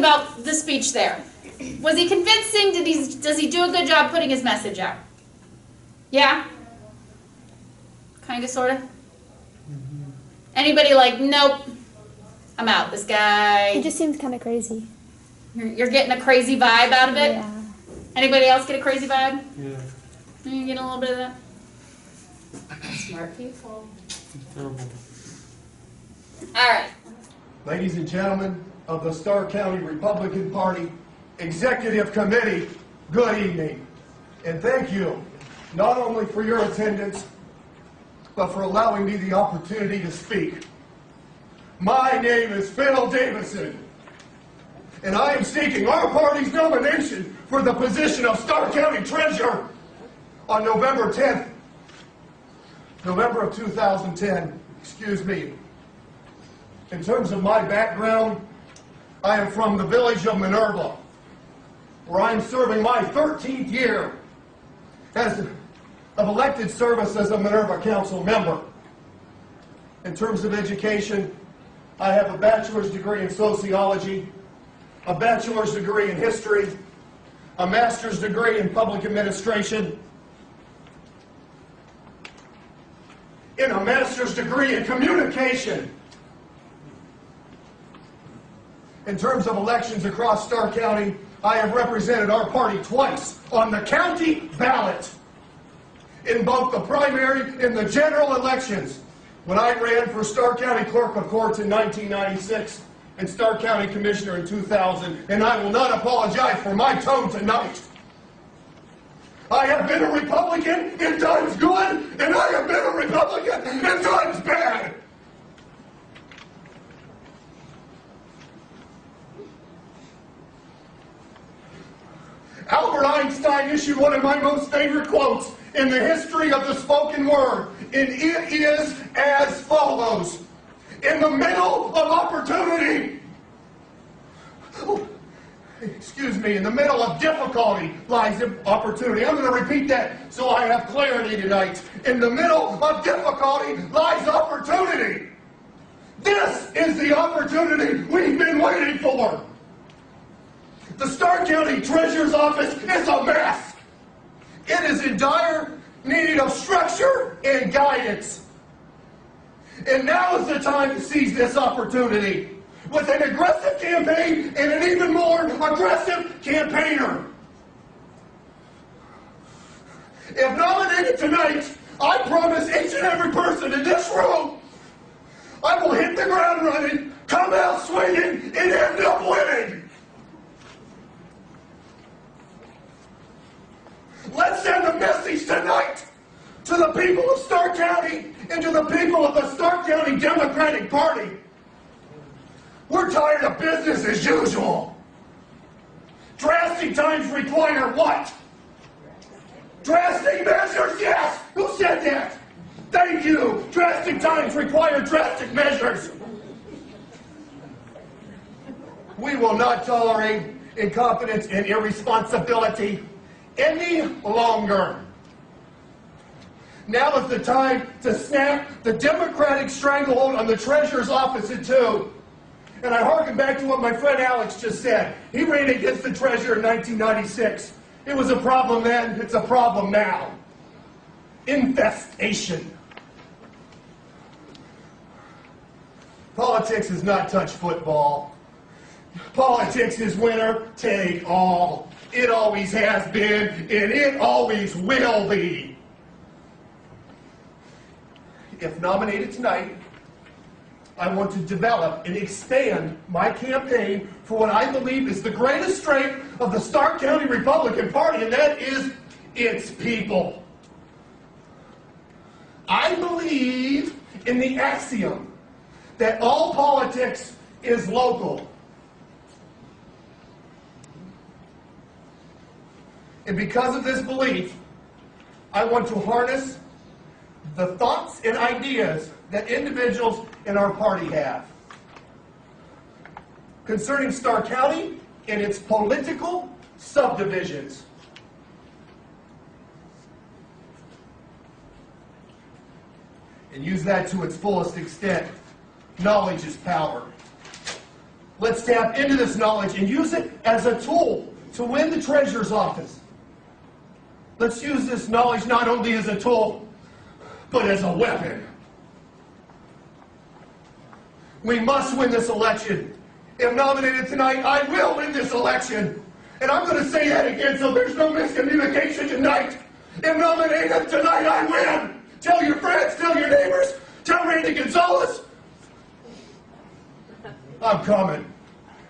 about the speech there? Was he convincing? Does he do a good job putting his message out? Yeah? Kind of, sort of? Anybody like, nope, I'm out. This guy... He just seems kind of crazy. You're getting a crazy vibe out of it? Yeah. Anybody else get a crazy vibe? Yeah. You get a little bit of that? Smart people. It's terrible. All right. Ladies and gentlemen of the Starr County Republican Party Executive Committee, good evening. And thank you, not only for your attendance, but for allowing me the opportunity to speak. My name is Phil Davison, and I am seeking our party's nomination for the position of Starr County Treasurer on November 10th, November of 2010, excuse me. In terms of my background, I am from the village of Minerva, where I am serving my 13th year of elected service as a Minerva Council member. In terms of education, I have a bachelor's degree in sociology, a bachelor's degree in history, a master's degree in public administration, and a master's degree in communication. In terms of elections across Starr County, I have represented our party twice on the county ballot in both the primary and the general elections. When I ran for Starr County Clerk of Courts in 1996 and Starr County Commissioner in 2000, and I will not apologize for my tone tonight. I have been a Republican in times good, and I have been a Republican in times bad. Albert Einstein issued one of my most favorite quotes in the history of the spoken word, and it is as follows. In the middle of opportunity, in the middle of difficulty lies opportunity. I'm going to repeat that so I have clarity tonight. In the middle of difficulty lies opportunity. This is the opportunity we've been waiting for. The Starr County Treasurer's Office is a mess. It is in dire need of structure and guidance. And now is the time to seize this opportunity with an aggressive campaign and an even more aggressive campaigner. If nominated tonight, I promise each and every person in this room I will hit the ground running, come out swinging, and end up winning. Let's send a message tonight to the people of Starr County and to the people of the Starr County Democratic Party. We're tired of business as usual. Drastic times require what? Drastic measures, yes! Who said that? Thank you! Drastic times require drastic measures. We will not tolerate incompetence and irresponsibility any longer. Now is the time to snap the Democratic stranglehold on the Treasurer's Office in two. And I harken back to what my friend Alex just said. He ran against the Treasurer in 1996. It was a problem then, it's a problem now. Infestation. Politics is not touch football. Politics is winner take all. It always has been, and it always will be. If nominated tonight, I want to develop and expand my campaign for what I believe is the greatest strength of the Starr County Republican Party, and that is its people. I believe in the axiom that all politics is local. And because of this belief, I want to harness the thoughts and ideas that individuals in our party have concerning Starr County and its political subdivisions. And use that to its fullest extent. Knowledge is power. Let's tap into this knowledge and use it as a tool to win the treasurer's office. Let's use this knowledge not only as a tool, but as a weapon. We must win this election. If nominated tonight, I will win this election. And I'm going to say that again so there's no miscommunication tonight. If nominated tonight, I win. Tell your friends, tell your neighbors, tell Randy Gonzalez. I'm coming.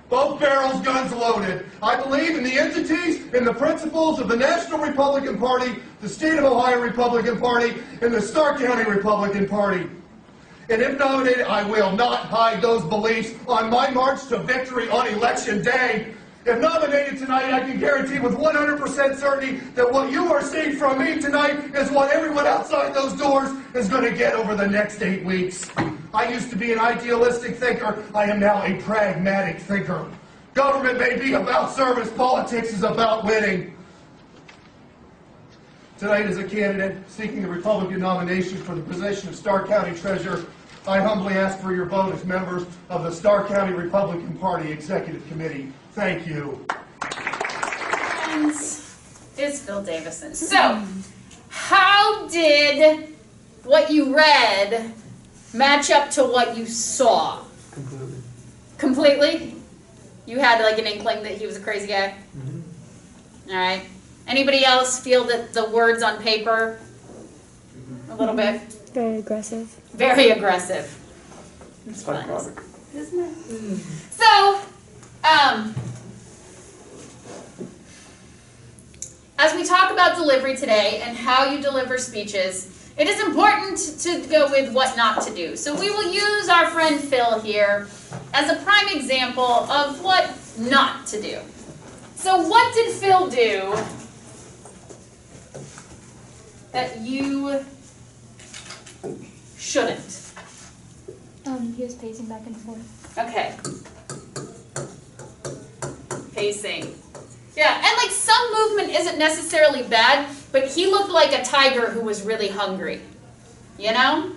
Both barrels, guns loaded. I believe in the entities and the principles of the National Republican Party, the State of Ohio Republican Party, and the Stark County Republican Party. And if nominated, I will not hide those beliefs on my march to victory on Election Day. If nominated tonight, I can guarantee with 100% certainty that what you are seeing from me tonight is what everyone outside those doors is going to get over the next 8 weeks. I used to be an idealistic thinker. I am now a pragmatic thinker. Government may be about service. Politics is about winning. Tonight, as a candidate seeking the Republican nomination for the position of Stark County Treasurer, I humbly ask for your vote as members of the Stark County Republican Party Executive Committee. Thank you. And is Phil Davison. So, how did what you read match up to what you saw? Completely. Completely? You had like an inkling that he was a crazy guy? Mm-hmm. All right. Anybody else feel that the words on paper, a little bit? Very aggressive. Very aggressive. It's psychotic. Isn't it? So, as we talk about delivery today and how you deliver speeches, it is important to go with what not to do. So we will use our friend Phil here as a prime example of what not to do. So what did Phil do that you shouldn't? He was pacing back and forth. Okay. Pacing. Yeah, and like some movement isn't necessarily bad, but he looked like a tiger who was really hungry. You know?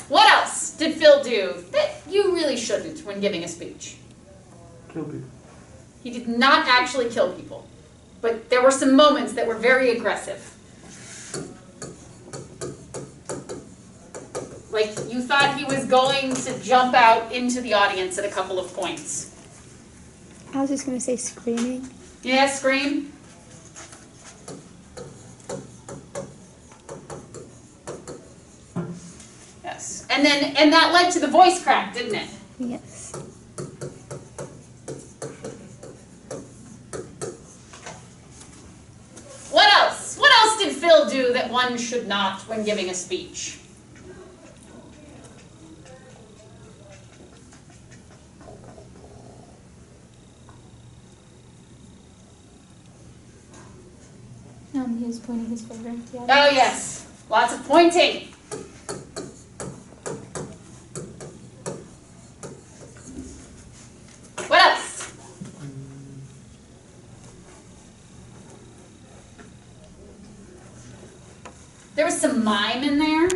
What else did Phil do that you really shouldn't when giving a speech? Kill people. He did not actually kill people, but there were some moments that were very aggressive. Like you thought he was going to jump out into the audience at a couple of points. I was just going to say screaming. Yeah, scream. Yes. And that led to the voice crack, didn't it? Yes. What else? What else did Phil do that one should not when giving a speech? He was pointing his finger at the Oh audience. yes, lots of pointing. What else? There was some mime in there.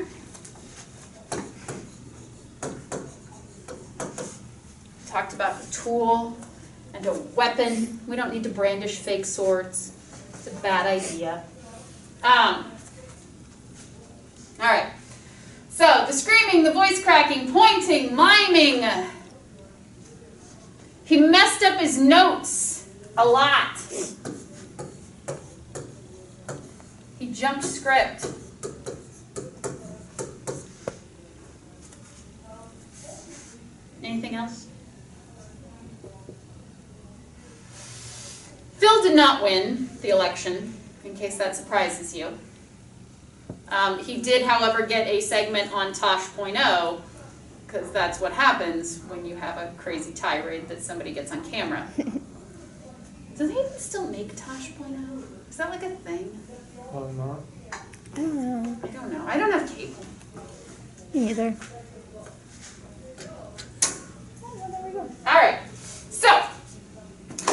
Talked about a tool and a weapon. We don't need to brandish fake swords. It's a bad idea. All right. So the screaming, the voice cracking, pointing, miming. He messed up his notes a lot. He jumped script. Anything else? Phil did not win the election, in case that surprises you. He did, however, get a segment on Tosh.0, because that's what happens when you have a crazy tirade that somebody gets on camera. Do they even still make Tosh.0? Is that like a thing? Probably not. I don't know. I don't know. I don't have cable. Me neither. All right. So,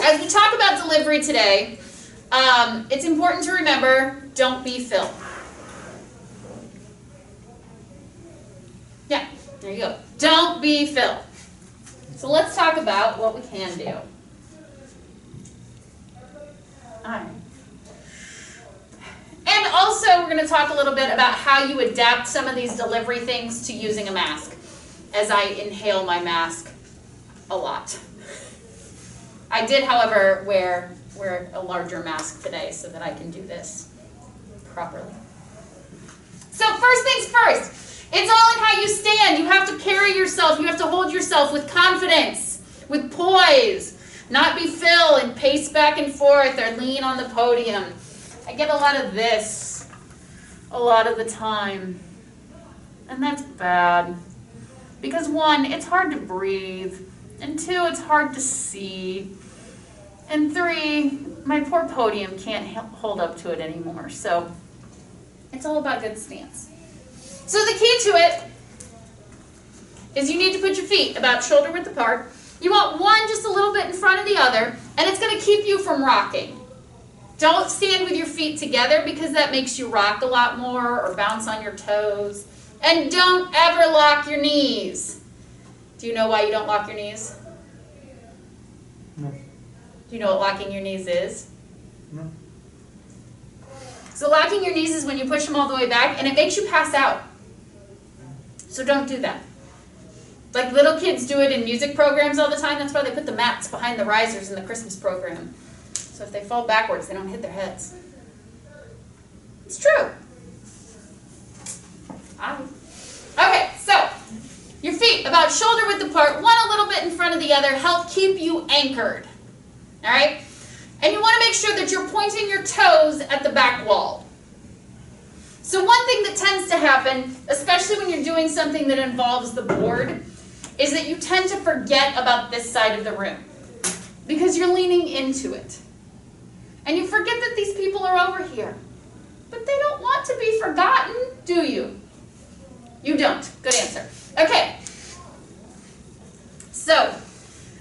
as we talk about delivery today, it's important to remember, don't be Phil. Yeah, there you go. Don't be Phil. So let's talk about what we can do. Alright. And also we're going to talk a little bit about how you adapt some of these delivery things to using a mask, as I inhale my mask a lot. I did, however, wear a larger mask today so that I can do this properly. So first things first, it's all in how you stand. You have to carry yourself. You have to hold yourself with confidence, with poise, not be Phil and pace back and forth or lean on the podium. I get a lot of this a lot of the time, and that's bad. Because one, it's hard to breathe, and two, it's hard to see, and three, my poor podium can't hold up to it anymore. So it's all about good stance. So the key to it is you need to put your feet about shoulder width apart. You want one just a little bit in front of the other, and it's going to keep you from rocking. Don't stand with your feet together because that makes you rock a lot more or bounce on your toes. And don't ever lock your knees. Do you know why you don't lock your knees? No. Do you know what locking your knees is? No. So locking your knees is when you push them all the way back and it makes you pass out. So don't do that. Like little kids do it in music programs all the time. That's why they put the mats behind the risers in the Christmas program. So if they fall backwards, they don't hit their heads. It's true. Okay, so your feet about shoulder width apart, one a little bit in front of the other, help keep you anchored. All right? And you want to make sure that you're pointing your toes at the back wall. So one thing that tends to happen, especially when you're doing something that involves the board, is that you tend to forget about this side of the room because you're leaning into it. And you forget that these people are over here. But they don't want to be forgotten, do you? You don't. Good answer. Okay. So,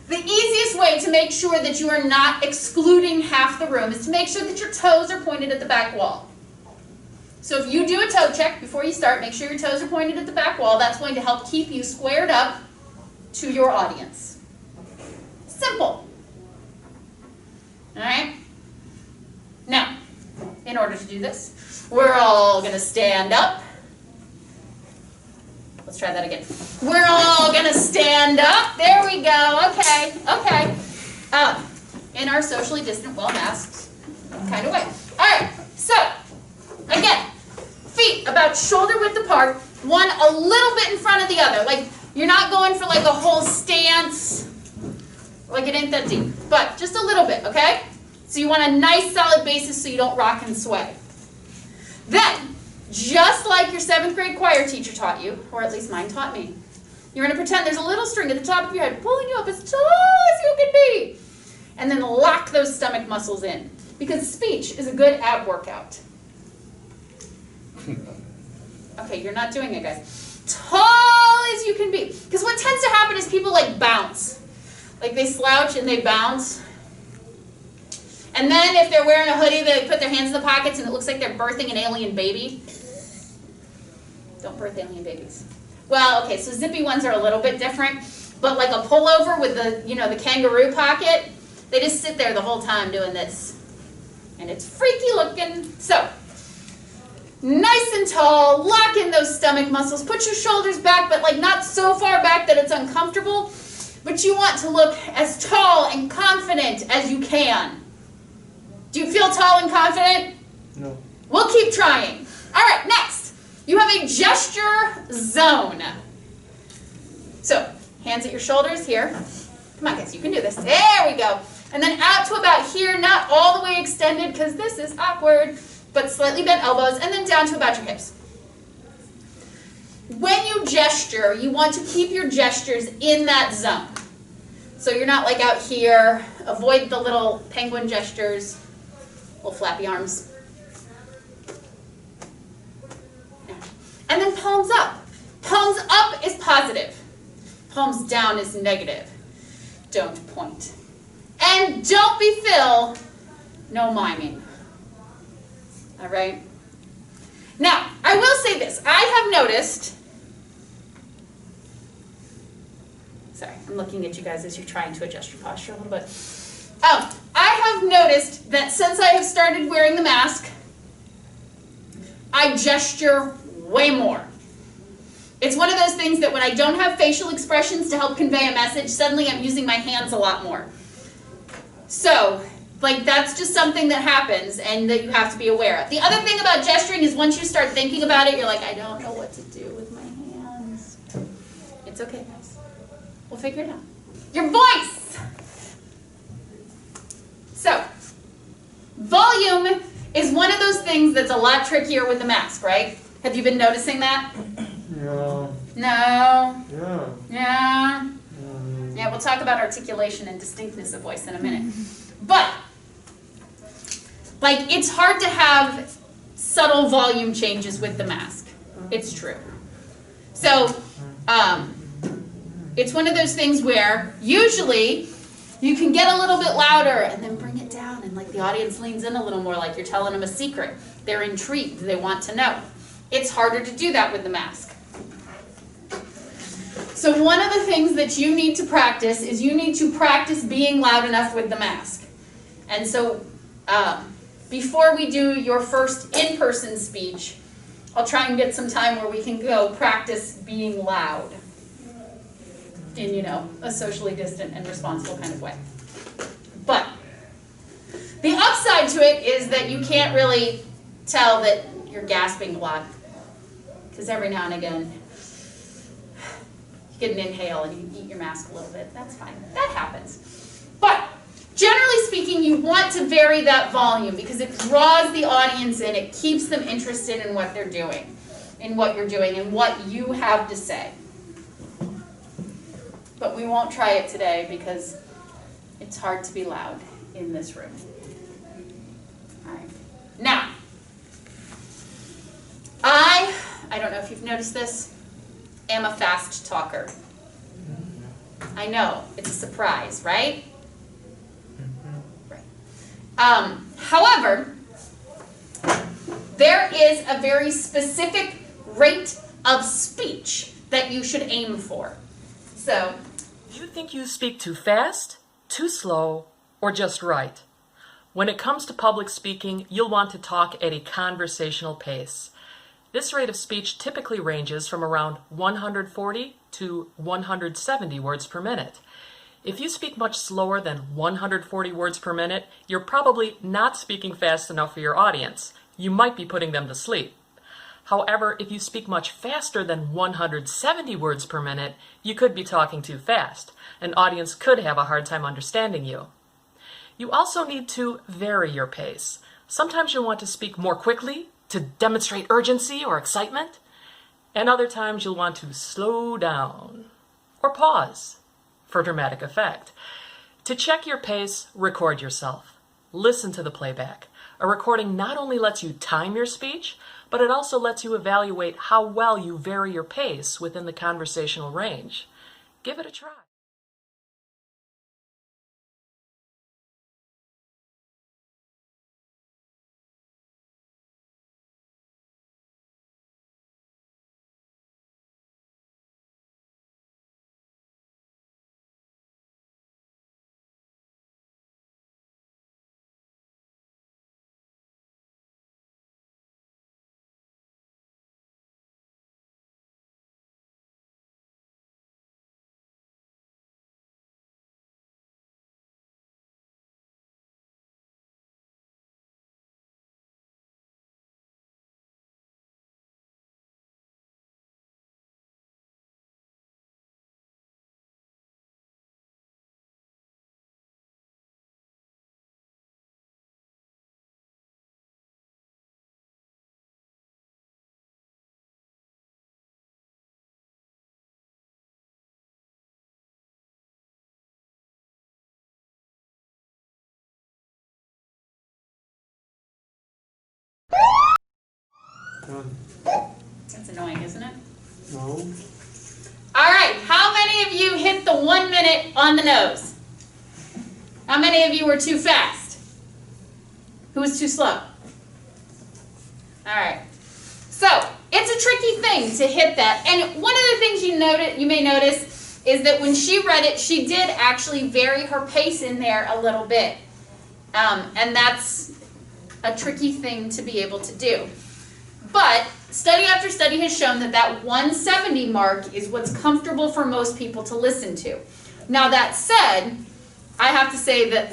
the easiest way to make sure that you are not excluding half the room is to make sure that your toes are pointed at the back wall. So if you do a toe check before you start, make sure your toes are pointed at the back wall. That's going to help keep you squared up to your audience. Simple. All right? Now, in order to do this, we're all going to stand up. Let's try that again. We're all going to stand up. There we go. Okay, okay. In our socially distant, well-masked kind of way. All right, so, again, feet about shoulder width apart, one a little bit in front of the other. Like, you're not going for like a whole stance, like it ain't that deep, but just a little bit, okay? So you want a nice solid basis so you don't rock and sway. Then, just like your 7th grade choir teacher taught you, or at least mine taught me, you're going to pretend there's a little string at the top of your head pulling you up as tall as you can be. And then lock those stomach muscles in. Because speech is a good ab workout. Okay, you're not doing it, guys. Tall as you can be. Because what tends to happen is people like bounce. Like they slouch and they bounce. And then if they're wearing a hoodie, they put their hands in the pockets and it looks like they're birthing an alien baby. Don't birth alien babies. Well, okay, so zippy ones are a little bit different. But like a pullover with the, the kangaroo pocket, they just sit there the whole time doing this. And it's freaky looking. So, nice and tall, lock in those stomach muscles. Put your shoulders back, but like not so far back that it's uncomfortable. But you want to look as tall and confident as you can. Do you feel tall and confident? No. We'll keep trying. All right, next. You have a gesture zone. So, hands at your shoulders here. Come on, guys, you can do this. There we go. And then out to about here, not all the way extended because this is awkward, but slightly bent elbows, and then down to about your hips. When you gesture, you want to keep your gestures in that zone. So you're not like out here. Avoid the little penguin gestures, little flappy arms. And then palms up. Palms up is positive. Palms down is negative. Don't point. And don't be Phil. No miming. All right? Now, I will say this. I have noticed Sorry, I'm looking at you guys as you're trying to adjust your posture a little bit. I have noticed that since I have started wearing the mask, I gesture way more. It's one of those things that when I don't have facial expressions to help convey a message, suddenly I'm using my hands a lot more. So, like, that's just something that happens and that you have to be aware of. The other thing about gesturing is once you start thinking about it, you're like, I don't know what to do with my hands. It's okay, guys. We'll figure it out. Your voice! So, volume is one of those things that's a lot trickier with the mask, right? Have you been noticing that? Yeah. No? Yeah. Yeah? Yeah, we'll talk about articulation and distinctness of voice in a minute. But, like, it's hard to have subtle volume changes with the mask. It's true. So, it's one of those things where usually you can get a little bit louder and then bring it down and like the audience leans in a little more like you're telling them a secret. They're intrigued. They want to know. It's harder to do that with the mask. So one of the things that you need to practice is you need to practice being loud enough with the mask. And so before we do your first in-person speech, I'll try and get some time where we can go practice being loud in, you know, a socially distant and responsible kind of way. But the upside to it is that you can't really tell that you're gasping a lot. Because every now and again, you get an inhale and you eat your mask a little bit. That's fine. That happens. But generally speaking, you want to vary that volume because it draws the audience in. It keeps them interested in what they're doing, in what you're doing, and what you have to say. But we won't try it today because it's hard to be loud in this room. All right. Now, I don't know if you've noticed this, am a fast talker. I know, it's a surprise, right? Right. However, there is a very specific rate of speech that you should aim for. So, Do you think you speak too fast, too slow, or just right? When it comes to public speaking, you'll want to talk at a conversational pace. This rate of speech typically ranges from around 140 to 170 words per minute. If you speak much slower than 140 words per minute, you're probably not speaking fast enough for your audience. You might be putting them to sleep. However, if you speak much faster than 170 words per minute, you could be talking too fast. An audience could have a hard time understanding you. You also need to vary your pace. Sometimes you'll want to speak more quickly to demonstrate urgency or excitement, and other times you'll want to slow down or pause for dramatic effect. To check your pace, record yourself. Listen to the playback. A recording not only lets you time your speech, but it also lets you evaluate how well you vary your pace within the conversational range. Give it a try. Done. that's annoying, isn't it? No. All right, how many of you hit the 1 minute on the nose? How many of you were too fast? Who was too slow? All right. So, it's a tricky thing to hit that. And one of the things you may notice is that when she read it, she did actually vary her pace in there a little bit. And that's a tricky thing to be able to do. But study after study has shown that that 170 mark is what's comfortable for most people to listen to. Now that said, I have to say that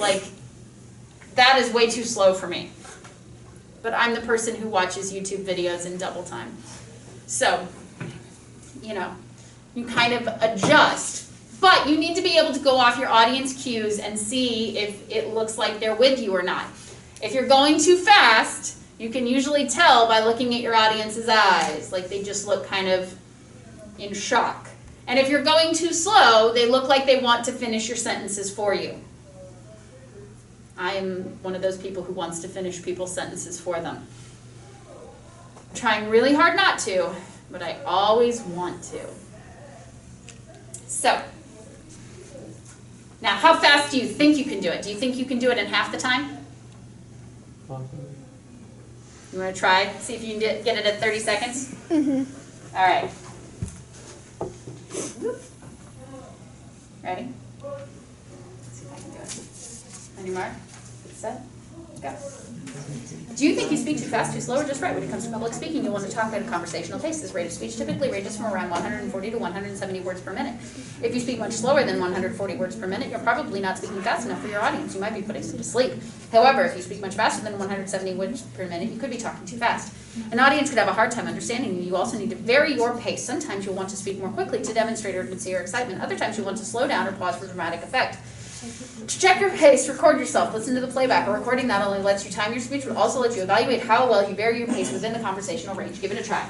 that is way too slow for me. But I'm the person who watches YouTube videos in double time. So, you kind of adjust. But you need to be able to go off your audience cues and see if it looks like they're with you or not. If you're going too fast, you can usually tell by looking at your audience's eyes, like they just look kind of in shock. And if you're going too slow, they look like they want to finish your sentences for you. I am one of those people who wants to finish people's sentences for them. I'm trying really hard not to, but I always want to. So, now how fast do you think you can do it? Do you think you can do it in half the time? Possibly. You want to try? See if you can get it at 30 seconds? Mm-hmm. All right. Ready? Let's see if I can do it. On your mark, get set, go. Do you think you speak too fast, too slow, or just right? When it comes to public speaking, you'll want to talk at a conversational pace. This rate of speech typically ranges from around 140 to 170 words per minute. If you speak much slower than 140 words per minute, you're probably not speaking fast enough for your audience. You might be putting them to sleep. However, if you speak much faster than 170 words per minute, you could be talking too fast. An audience could have a hard time understanding you. You also need to vary your pace. Sometimes you'll want to speak more quickly to demonstrate urgency or excitement. Other times you'll want to slow down or pause for dramatic effect. To check your pace, record yourself, listen to the playback. A recording not only lets you time your speech, but also lets you evaluate how well you vary your pace within the conversational range. Give it a try.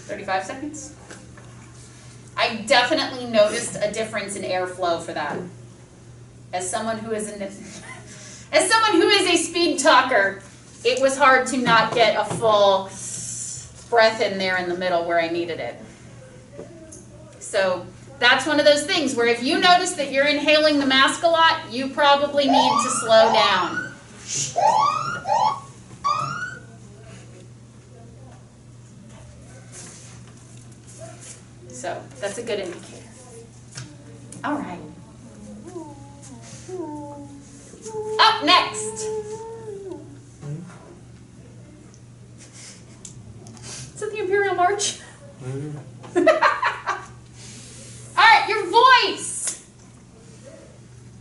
35 seconds. I definitely noticed a difference in airflow for that. As someone who is a speed talker, it was hard to not get a full breath in there in the middle where I needed it. So that's one of those things where if you notice that you're inhaling the mask a lot, you probably need to slow down. So that's a good indicator. All right. Up next. Is it the Imperial March? Maybe. All right, your voice.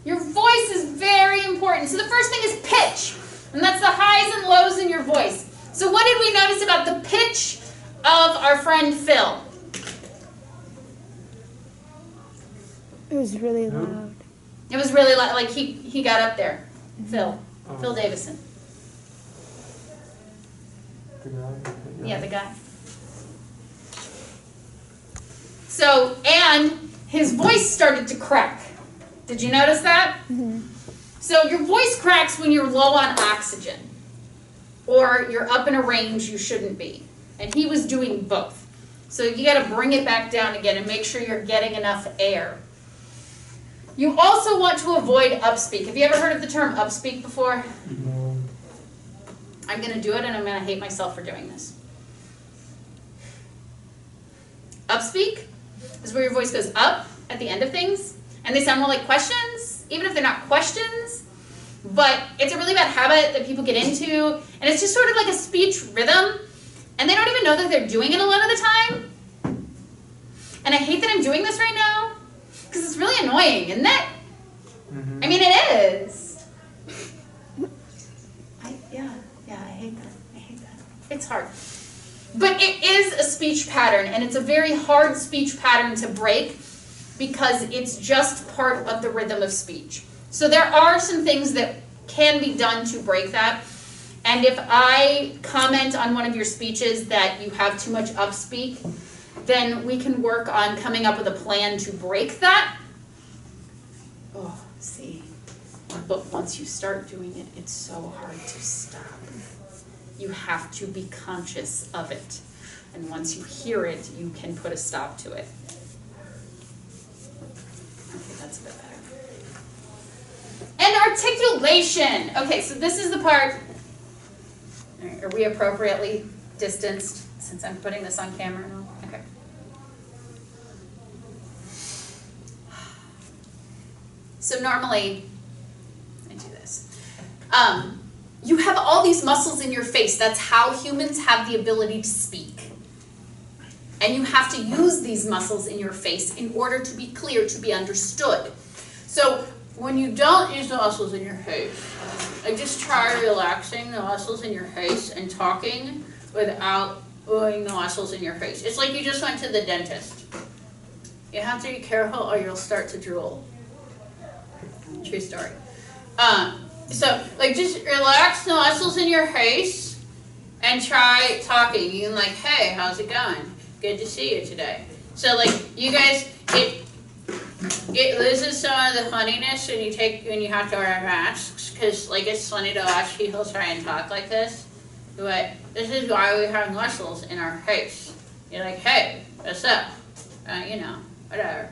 Your voice is very important. So the first thing is pitch, and that's the highs and lows in your voice. So what did we notice about the pitch of our friend Phil? It was really loud. It was really like he got up there. Phil Davison. The guy. Yeah, the guy. So, and his voice started to crack. Did you notice that? Mm-hmm. So your voice cracks when you're low on oxygen, or you're up in a range you shouldn't be. And he was doing both. So you got to bring it back down again and make sure you're getting enough air. You also want to avoid upspeak. Have you ever heard of the term upspeak before? No. I'm going to do it, and I'm going to hate myself for doing this. Upspeak is where your voice goes up at the end of things, and they sound more like questions, even if they're not questions. But it's a really bad habit that people get into, and it's just sort of like a speech rhythm, and they don't even know that they're doing it a lot of the time. And I hate that I'm doing this right now, because it's really annoying, isn't it? Mm-hmm. I mean, it is. I hate that. It's hard. But it is a speech pattern, and it's a very hard speech pattern to break because it's just part of the rhythm of speech. So there are some things that can be done to break that. And if I comment on one of your speeches that you have too much upspeak, then we can work on coming up with a plan to break that. Oh, see. But once you start doing it, it's so hard to stop. You have to be conscious of it. And once you hear it, you can put a stop to it. Okay, that's a bit better. And articulation. Okay, so this is the part. All right, are we appropriately distanced since I'm putting this on camera now? Okay. So normally, I do this. You have all these muscles in your face. That's how humans have the ability to speak. And you have to use these muscles in your face in order to be clear, to be understood. So when you don't use the muscles in your face, like just try relaxing the muscles in your face and talking without moving the muscles in your face. It's like you just went to the dentist. You have to be careful or you'll start to drool. True story. So like just relax the muscles in your face and try talking. You can like, hey, how's it going? Good to see you today. So like you guys, it loses some of the funniness when you have to wear masks, because like it's funny to watch people try and talk like this. But this is why we have muscles in our face. You're like, hey, what's up? Whatever.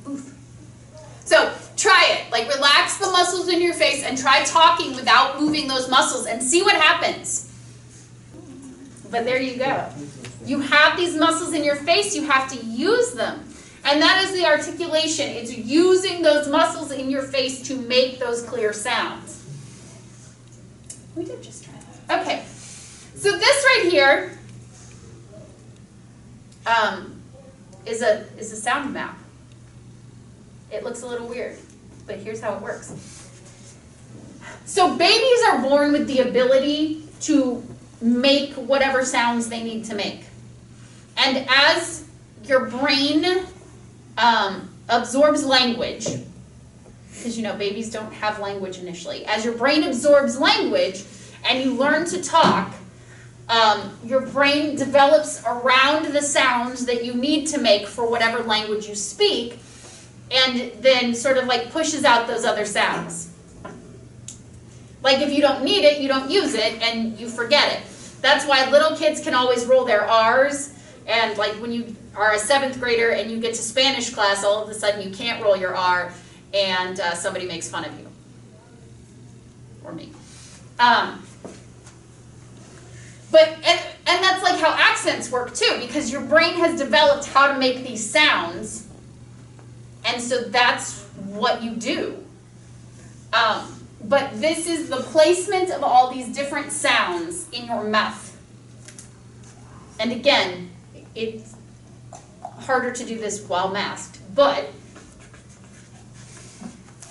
Oof. So try it. Like relax the muscles in your face and try talking without moving those muscles and see what happens. But there you go. You have these muscles in your face, you have to use them. And that is the articulation. It's using those muscles in your face to make those clear sounds. We did just try that. Okay. So this right here is a sound map. It looks a little weird, but here's how it works. So babies are born with the ability to make whatever sounds they need to make. And as your brain absorbs language, because babies don't have language initially, as your brain absorbs language and you learn to talk, your brain develops around the sounds that you need to make for whatever language you speak, and then sort of like pushes out those other sounds. Like if you don't need it, you don't use it, and you forget it. That's why little kids can always roll their R's, and like when you are a 7th grader and you get to Spanish class, all of a sudden you can't roll your R, and somebody makes fun of you. Or me. And that's like how accents work too, because your brain has developed how to make these sounds, and so that's what you do. But this is the placement of all these different sounds in your mouth. And again, it's harder to do this while masked, but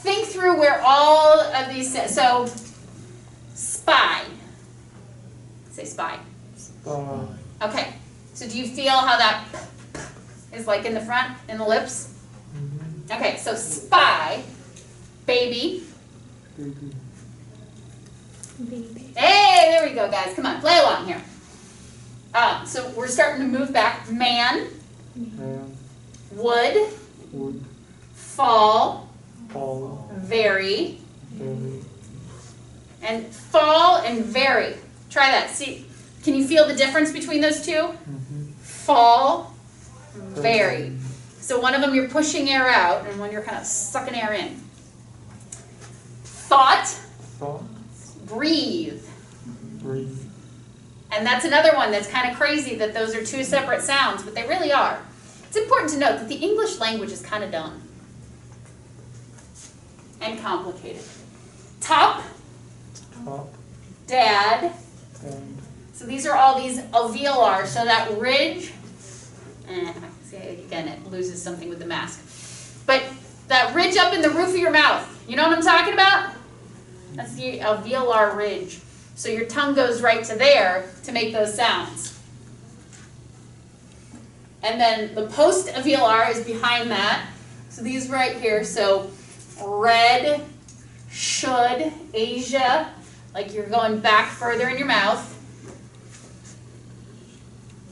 think through where all of these, so spy. Say spy. Okay, so do you feel how that is like in the front, in the lips? Mm-hmm. Okay, so spy, baby. Baby. Baby. Hey, there we go, guys. Come on, play along here. So we're starting to move back. Man, Man. would, Would. fall, Fall. very, Very. and fall and very. Try that. See, can you feel the difference between those two? Mm-hmm. Fall, very. So one of them you're pushing air out, and one you're kind of sucking air in. Thought, Thought. breathe. Breathe. And that's another one that's kind of crazy that those are two separate sounds, but they really are. It's important to note that the English language is kind of dumb and complicated. Top, Top. dad. And. So these are all these alveolar. So that ridge, see, again, it loses something with the mask. But that ridge up in the roof of your mouth, you know what I'm talking about? That's the alveolar ridge. So your tongue goes right to there to make those sounds. And then the post-alveolar is behind that. So these right here, so red, should, Asia, like you're going back further in your mouth.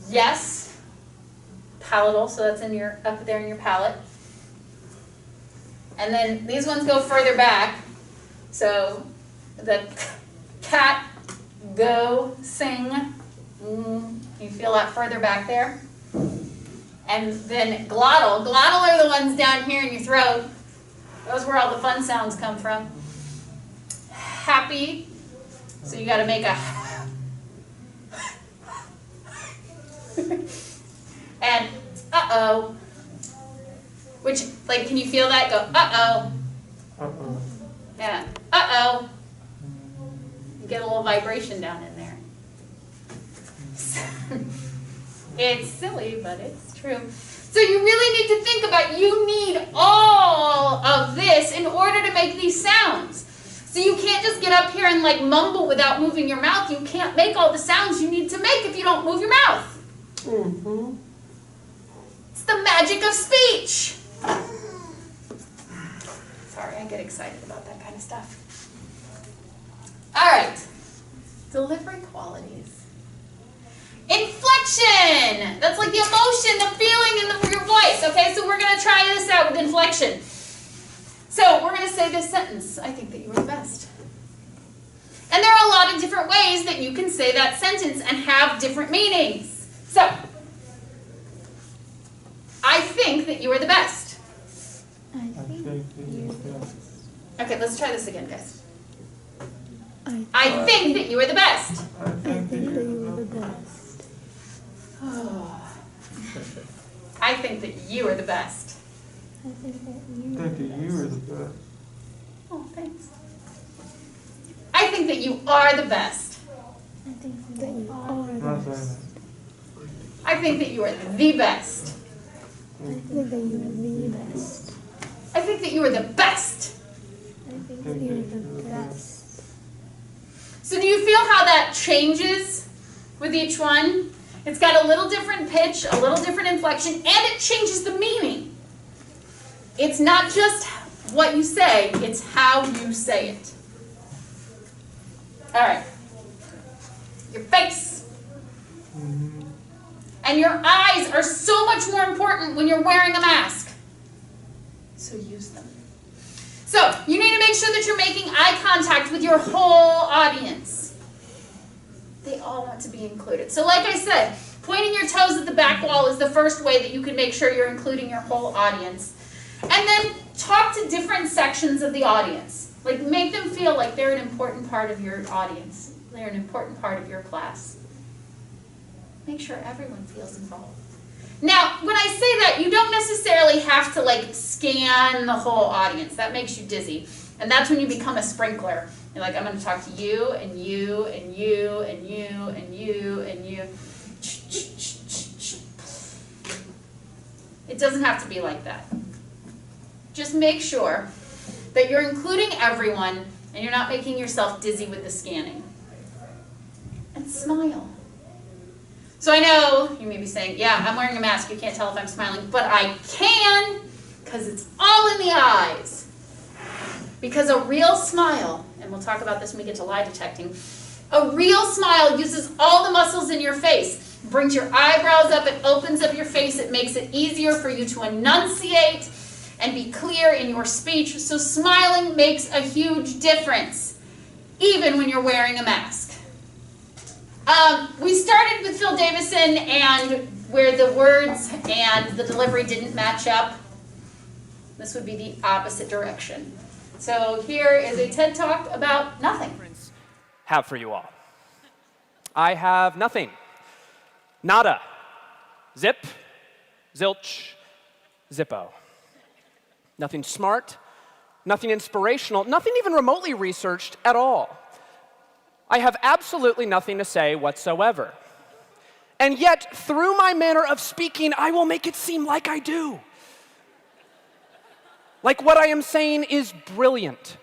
Yes, palatal, so that's in your up there in your palate. And then these ones go further back. So the cat, go, sing. You feel that further back there. And then glottal. Glottal are the ones down here in your throat. Those are where all the fun sounds come from. Happy. So you got to make a and uh-oh, which Like, can you feel that? Go, uh-oh. Uh-oh. Yeah, uh-oh. You get a little vibration down in there. It's silly, but it's true. So you really need to think about, you need all of this in order to make these sounds. So you can't just get up here and like mumble without moving your mouth. You can't make all the sounds you need to make if you don't move your mouth. Mm-hmm. It's the magic of speech. Sorry, I get excited about that kind of stuff. All right, delivery qualities. Inflection. That's like the emotion, the feeling in your voice. Okay, so we're going to try this out with inflection. So we're going to say this sentence. I think that you are the best. And there are a lot of different ways that you can say that sentence and have different meanings. So, I think that you are the best. I I think that you're the best. Okay, let's try this again, guys. I I think that you are the best. I think that think that you're you are the the best. best. I think that you are the best. I think that I you think that you are the best. Oh, thanks. I think that you are the best. I think that you are the Not saying best. I think that you are the best. I think that you are the best. I think that you are the best. I think that you're the best. So do you feel how that changes with each one? It's got a little different pitch, a little different inflection, and it changes the meaning. It's not just what you say, it's how you say it. All right. Your face. Mm-hmm. And your eyes are so much more important when you're wearing a mask. So use them. So you need to make sure that you're making eye contact with your whole audience. They all want to be included. So like I said, pointing your toes at the back wall is the first way that you can make sure you're including your whole audience. And then talk to different sections of the audience. Like make them feel like they're an important part of your audience. They're an important part of your class. Make sure everyone feels involved. Now, when I say that, you don't necessarily have to like scan the whole audience. That makes you dizzy. And that's when you become a sprinkler. You're like, I'm going to talk to you, and you, and you, and you, and you, and you. It doesn't have to be like that. Just make sure that you're including everyone and you're not making yourself dizzy with the scanning. And smile. So I know you may be saying, yeah, I'm wearing a mask, you can't tell if I'm smiling, but I can, because it's all in the eyes. Because a real smile, and we'll talk about this when we get to lie detecting, a real smile uses all the muscles in your face, brings your eyebrows up, it opens up your face, it makes it easier for you to enunciate and be clear in your speech. So smiling makes a huge difference, even when you're wearing a mask. We started with Phil Davison and where the words and the delivery didn't match up. This would be the opposite direction. So here is a TED Talk about nothing. Have for you all. I have nothing. Nada. Zip. Zilch. Zippo. Nothing smart. Nothing inspirational. Nothing even remotely researched at all. I have absolutely nothing to say whatsoever. And yet, through my manner of speaking, I will make it seem like I do. Like what I am saying is brilliant.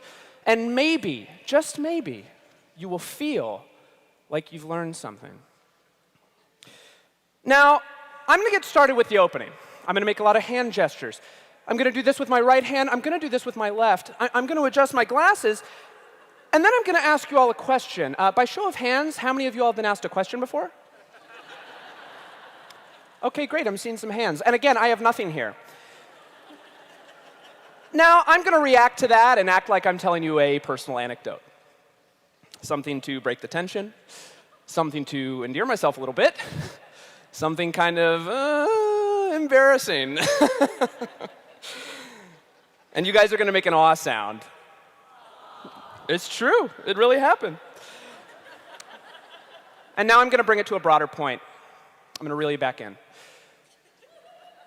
And maybe, just maybe, you will feel like you've learned something. Now, I'm going to get started with the opening. I'm going to make a lot of hand gestures. I'm going to do this with my right hand. I'm going to do this with my left. I'm going to adjust my glasses. And then I'm going to ask you all a question. By show of hands, how many of you all have been asked a question before? Okay, great. I'm seeing some hands. And again, I have nothing here. Now, I'm going to react to that and act like I'm telling you a personal anecdote. Something to break the tension, something to endear myself a little bit, something kind of embarrassing. And you guys are going to make an awe sound. It's true. It really happened. And now I'm going to bring it to a broader point. I'm going to reel you back in.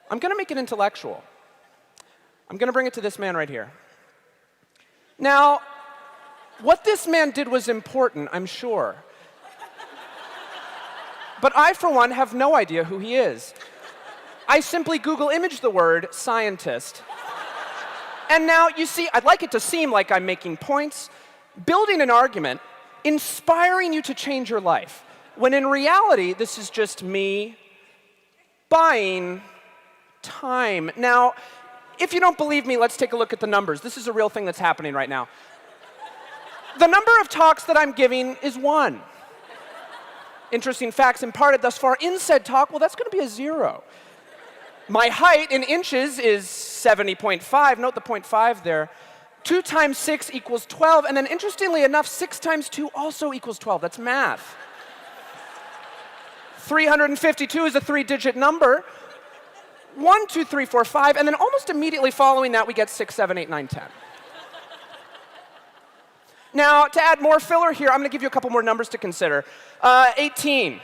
I'm going to make it intellectual. I'm going to bring it to this man right here. Now, what this man did was important, I'm sure. But I, for one, have no idea who he is. I simply Google image the word scientist. And now, you see, I'd like it to seem like I'm making points, building an argument, inspiring you to change your life, when in reality, this is just me buying time. Now, if you don't believe me, let's take a look at the numbers. This is a real thing that's happening right now. The number of talks that I'm giving is 1. Interesting facts imparted thus far in said talk, well, that's going to be a 0. My height in inches is 70.5. Note the 0.5 there. 2 times 6 equals 12. And then interestingly enough, 6 times 2 also equals 12. That's math. 352 is a 3-digit number. 1, 2, 3, 4, 5. And then almost immediately following that, we get 6, 7, 8, 9, 10. Now, to add more filler here, I'm going to give you a couple more numbers to consider. 18,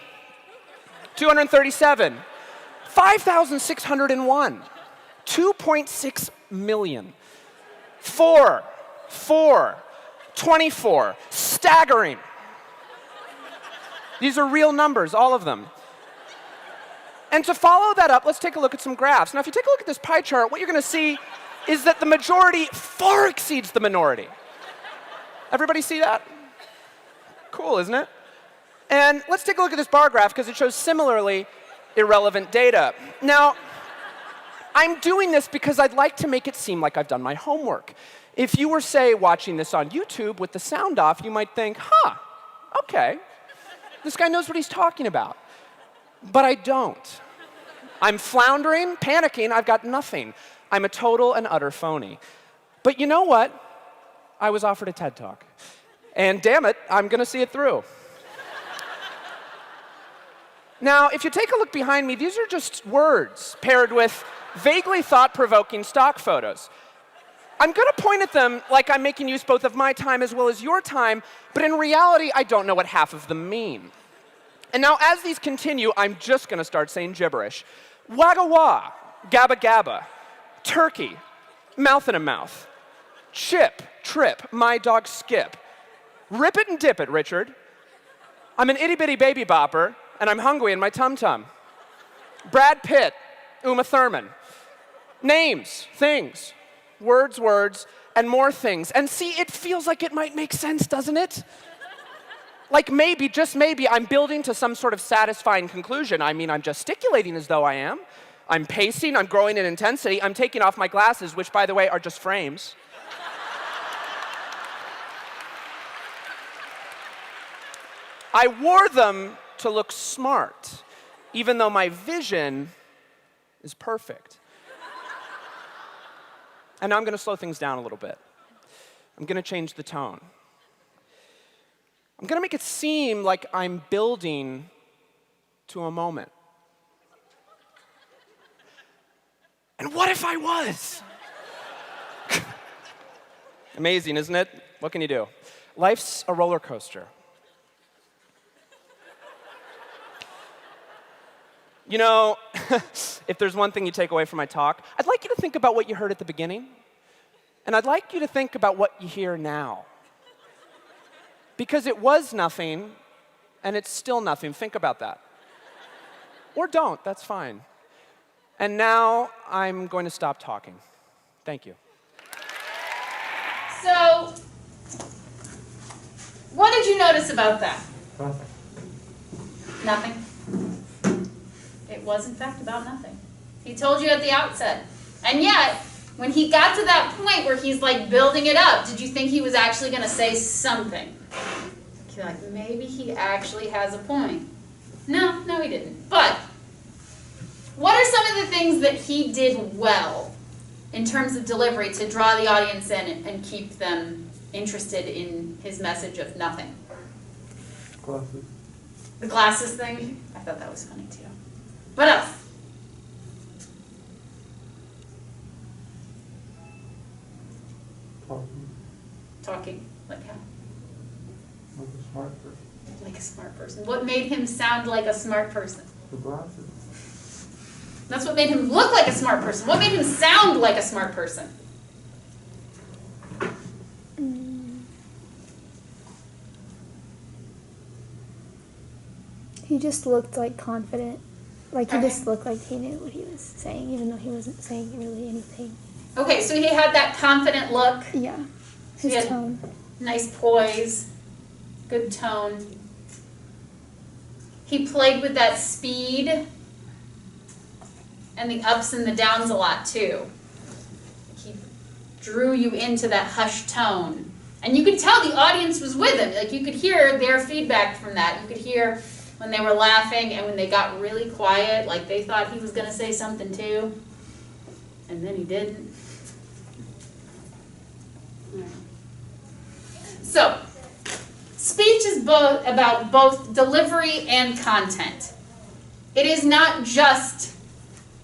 237, 5,601, 2.6 million, 4, 24, staggering. These are real numbers, all of them. And to follow that up, let's take a look at some graphs. Now, if you take a look at this pie chart, what you're going to see is that the majority far exceeds the minority. Everybody see that? Cool, isn't it? And let's take a look at this bar graph because it shows similarly irrelevant data. Now, I'm doing this because I'd like to make it seem like I've done my homework. If you were, say, watching this on YouTube with the sound off, you might think, okay, this guy knows what he's talking about. But I don't. I'm floundering, panicking, I've got nothing. I'm a total and utter phony. But you know what? I was offered a TED Talk. And damn it, I'm going to see it through. Now, if you take a look behind me, these are just words paired with vaguely thought-provoking stock photos. I'm going to point at them like I'm making use both of my time as well as your time, but in reality, I don't know what half of them mean. And now, as these continue, I'm just going to start saying gibberish. Wagga wah, gabba gabba, turkey, mouth in a mouth, chip, trip, my dog Skip. Rip it and dip it, Richard. I'm an itty-bitty baby bopper, and I'm hungry in my tum-tum. Brad Pitt, Uma Thurman. Names, things, words, and more things. And see, it feels like it might make sense, doesn't it? Like maybe, just maybe, I'm building to some sort of satisfying conclusion. I mean, I'm gesticulating as though I am. I'm pacing, I'm growing in intensity. I'm taking off my glasses, which, by the way, are just frames. I wore them to look smart, even though my vision is perfect. And now I'm going to slow things down a little bit. I'm going to change the tone. I'm going to make it seem like I'm building to a moment. And what if I was? Amazing, isn't it? What can you do? Life's a roller coaster. You know, if there's one thing you take away from my talk, I'd like you to think about what you heard at the beginning, and I'd like you to think about what you hear now. Because it was nothing, and it's still nothing. Think about that. Or don't, that's fine. And now I'm going to stop talking. Thank you. So, what did you notice about that? Nothing. It was, in fact, about nothing. He told you at the outset. And yet, when he got to that point where he's like building it up, did you think he was actually going to say something? You're like, maybe he actually has a point. No, he didn't. But what are some of the things that he did well in terms of delivery to draw the audience in and keep them interested in his message of nothing? Glasses. The glasses thing? I thought that was funny too. What else? Talking like how? Like a smart person. Like a smart person. What made him sound like a smart person? The glasses. That's what made him look like a smart person. What made him sound like a smart person? He just looked like confident. Like he Okay. just looked like he knew what he was saying, even though he wasn't saying really anything. Okay, so he had that confident look, Yeah. His Yeah. tone. nice poise, good tone. He played with that speed and the ups and the downs a lot too. He drew you into that hushed tone. And you could tell the audience was with him. Like you could hear their feedback from that. You could hear when they were laughing and when they got really quiet, like they thought he was going to say something too. And then he didn't. So, speech is about both delivery and content. It is not just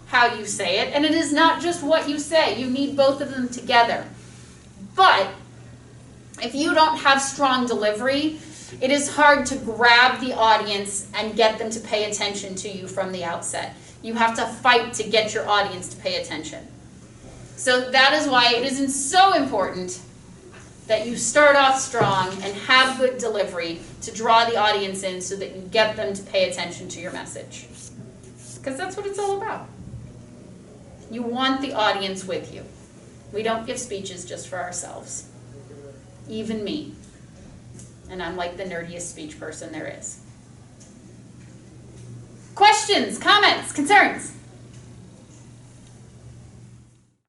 how you say it, and it is not just what you say. You need both of them together. But if you don't have strong delivery, it is hard to grab the audience and get them to pay attention to you from the outset. You have to fight to get your audience to pay attention. So that is why it is so important that you start off strong and have good delivery to draw the audience in so that you get them to pay attention to your message. Because that's what it's all about. You want the audience with you. We don't give speeches just for ourselves. Even me. And I'm like the nerdiest speech person there is. Questions, comments, concerns?